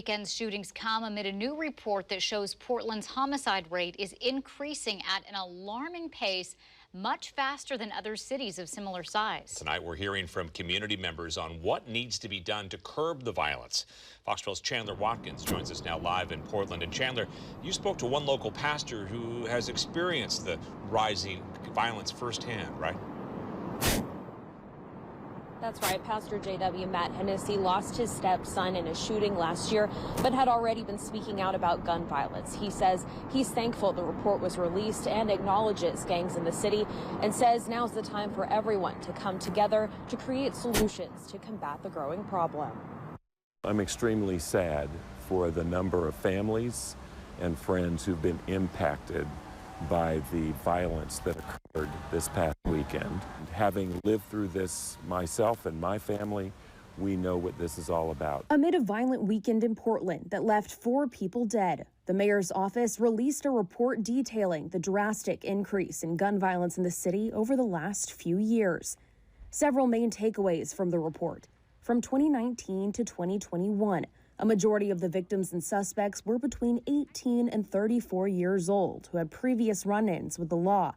Weekend's shootings come amid a new report that shows Portland's homicide rate is increasing at an alarming pace, much faster than other cities of similar size. Tonight, we're hearing from community members on what needs to be done to curb the violence. Fox 12's Chandler Watkins joins us now live in Portland. And Chandler, you spoke to one local pastor who has experienced the rising violence firsthand, right? That's right. Pastor J.W. Matt Hennessee lost his stepson in a shooting last year, but had already been speaking out about gun violence. He says he's thankful the report was released and acknowledges gangs in the city, and says now's the time for everyone to come together to create solutions to combat the growing problem. I'm extremely sad for the number of families and friends who've been impacted by the violence that occurred this past weekend. Having lived through this myself and my family, we know what this is all about. Amid a violent weekend in Portland that left 4 people dead, the mayor's office released a report detailing the drastic increase in gun violence in the city over the last few years. Several main takeaways from the report. From 2019 to 2021, a majority of the victims and suspects were between 18 and 34 years old who had previous run-ins with the law.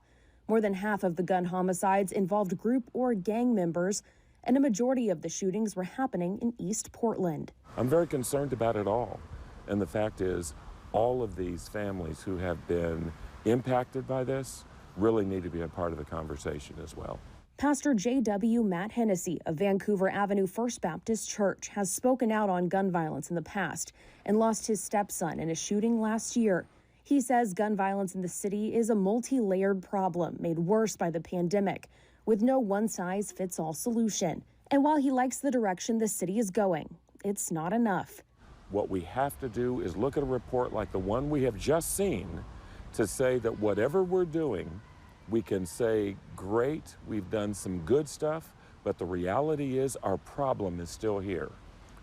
More than half of the gun homicides involved group or gang members, and a majority of the shootings were happening in East Portland. I'm very concerned about it all. And the fact is, all of these families who have been impacted by this really need to be a part of the conversation as well. Pastor J.W. Matt Hennessee of Vancouver Avenue First Baptist Church has spoken out on gun violence in the past and lost his stepson in a shooting last year. He says gun violence in the city is a multi-layered problem made worse by the pandemic, with no one-size-fits-all solution. And while he likes the direction the city is going, it's not enough. What we have to do is look at a report like the one we have just seen to say that whatever we're doing, we can say, great, we've done some good stuff, but the reality is our problem is still here.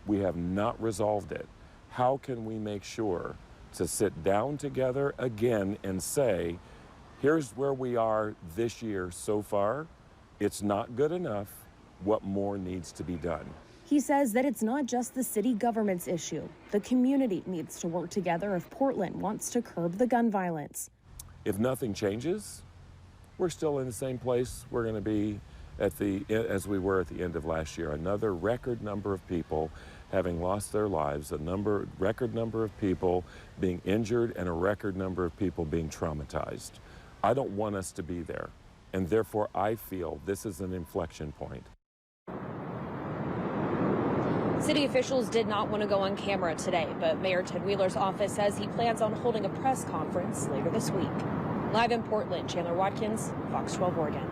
We have not resolved it. How can we make sure to sit down together again and say, here's where we are this year so far. It's not good enough. What more needs to be done? He says that it's not just the city government's issue. The community needs to work together if Portland wants to curb the gun violence. If nothing changes, we're still in the same place we're going to be as we were at the end of last year. Another record number of people having lost their lives, record number of people being injured, and a record number of people being traumatized. I don't want us to be there, and therefore I feel this is an inflection point. City officials did not want to go on camera today, but Mayor Ted Wheeler's office says he plans on holding a press conference later this week. Live in Portland, Chandler Watkins, Fox 12 Oregon.